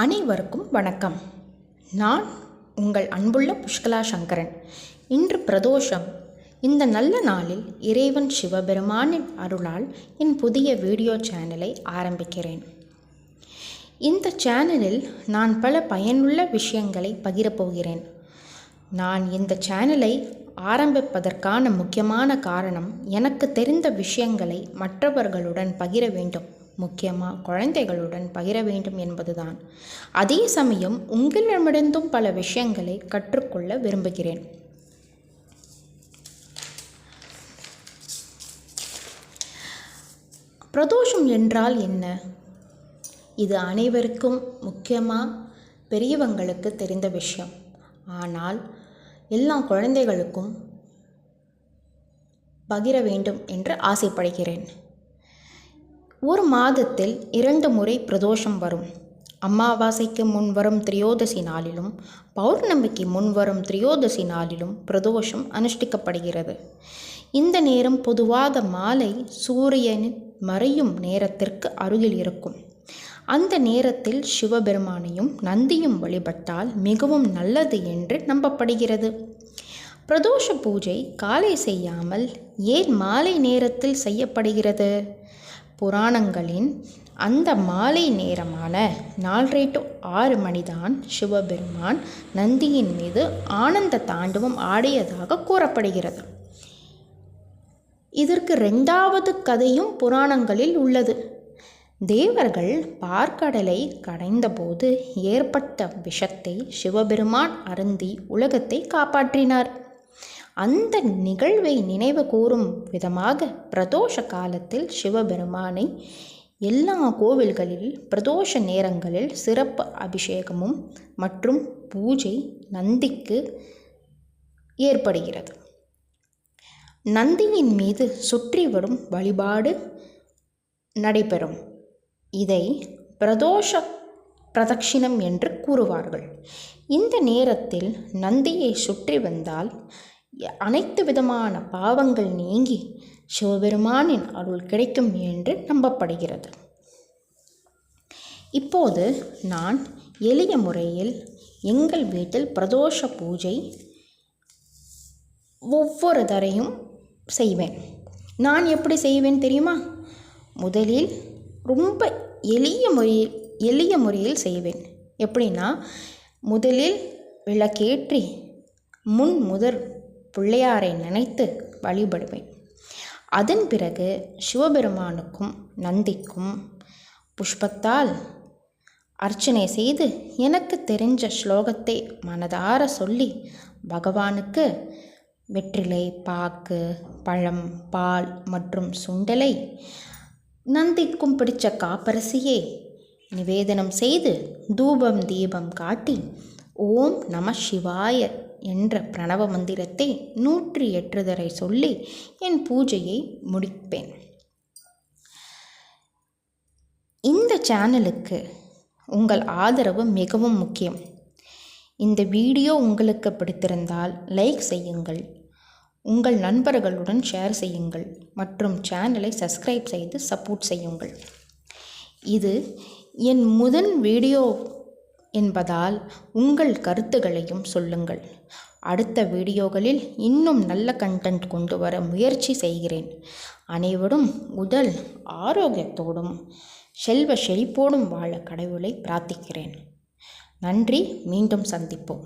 அனைவருக்கும் வணக்கம். நான் உங்கள் அன்புள்ள புஷ்கலா சங்கரன். இன்று பிரதோஷம். இந்த நல்ல நாளில் இறைவன் சிவபெருமானின் அருளால் என் புதிய வீடியோ சேனலை ஆரம்பிக்கிறேன். இந்த சேனலில் நான் பல பயனுள்ள விஷயங்களை பகிரப்போகிறேன். நான் இந்த சேனலை ஆரம்பிப்பதற்கான முக்கியமான காரணம், எனக்கு தெரிந்த விஷயங்களை மற்றவர்களுடன் பகிர வேண்டும், முக்கியமாக குழந்தைகளுடன் பகிர வேண்டும் என்பதுதான். அதே சமயம் உங்களிடமிருந்தும் பல விஷயங்களை கற்றுக்கொள்ள விரும்புகிறேன். பிரதோஷம் என்றால் என்ன? இது அனைவருக்கும் முக்கியமாக பெரியவங்களுக்கு தெரிந்த விஷயம். ஆனால் எல்லா குழந்தைகளுக்கும் பகிர வேண்டும் என்று ஆசைப்படுகிறேன். ஒரு மாதத்தில் 2 முறை பிரதோஷம் வரும். அமாவாசைக்கு முன் வரும் திரியோதசி நாளிலும் பௌர்ணமிக்கு முன் வரும் திரியோதசி நாளிலும் பிரதோஷம் அனுஷ்டிக்கப்படுகிறது. இந்த நேரம் பொதுவாக மாலை சூரியன் மறையும் நேரத்திற்கு அருகில் இருக்கும். அந்த நேரத்தில் சிவபெருமானையும் நந்தியும் வழிபட்டால் மிகவும் நல்லது என்று நம்பப்படுகிறது. பிரதோஷ பூஜை காலை செய்யாமல் ஏன் மாலை நேரத்தில் செய்யப்படுகிறது? புராணங்களின் அந்த மாலை நேரமான 4 to 6 மணிதான் சிவபெருமான் நந்தியின் மீது ஆனந்த தாண்டவம் ஆடியதாக கூறப்படுகிறது. இதற்கு 2வது கதையும் புராணங்களில் உள்ளது. தேவர்கள் பார்க்கடலை கடைந்தபோது ஏற்பட்ட விஷத்தை சிவபெருமான் அருந்தி உலகத்தை காப்பாற்றினார். அந்த நிகழ்வை நினைவு கூறும் விதமாக பிரதோஷ காலத்தில் சிவபெருமானை எல்லா கோவில்களில் பிரதோஷ நேரங்களில் சிறப்பு அபிஷேகமும் மற்றும் பூஜை நந்திக்கு ஏற்படுகிறது. நந்தியின் மீது சுற்றி வரும் வழிபாடு நடைபெறும். இதை பிரதோஷ பிரதட்சிணம் என்று கூறுவார்கள். இந்த நேரத்தில் நந்தியை சுற்றி வந்தால் அனைத்து விதமான பாவங்கள் நீங்கி சிவபெருமானின் அருள் கிடைக்கும் என்று நம்பப்படுகிறது. இப்போது நான் எளிய முறையில் எங்கள் வீட்டில் பிரதோஷ பூஜை ஒவ்வொரு தரையும் செய்வேன். நான் எப்படி செய்வேன் தெரியுமா? முதலில் ரொம்ப எளிய முறையில் செய்வேன். எப்படின்னா, முதலில் விளக்கேற்றி முதல் பிள்ளையாரை நினைத்து வழிபடுவேன். அதன் பிறகு சிவபெருமானுக்கும் நந்திக்கும் புஷ்பத்தால் அர்ச்சனை செய்து எனக்கு தெரிஞ்ச ஸ்லோகத்தை மனதார சொல்லி பகவானுக்கு வெற்றிலை, பாக்கு, பழம், பால் மற்றும் சுண்டலை, நந்திக்கும் பிடிச்ச காப்பரிசியை நிவேதனம் செய்து தூபம் தீபம் காட்டி ஓம் நம சிவாய என்ற பிரணவ மந்திரத்தை 108 தடவை சொல்லி என் பூஜையை முடிப்பேன். இந்த சேனலுக்கு உங்கள் ஆதரவு மிகவும் முக்கியம். இந்த வீடியோ உங்களுக்கு பிடித்திருந்தால் லைக் செய்யுங்கள், உங்கள் நண்பர்களுடன் ஷேர் செய்யுங்கள் மற்றும் சேனலை சப்ஸ்கிரைப் செய்து சப்போர்ட் செய்யுங்கள். இது என் முதல் வீடியோ என்பதால் உங்கள் கருத்துகளையும் சொல்லுங்கள். அடுத்த வீடியோகளில் இன்னும் நல்ல கண்டென்ட் கொண்டு வர முயற்சி செய்கிறேன். அனைவரும் உடல் ஆரோக்கியத்தோடும் செல்வ செழிப்போடும் வாழ கடவுளை பிரார்த்திக்கிறேன். நன்றி. மீண்டும் சந்திப்போம்.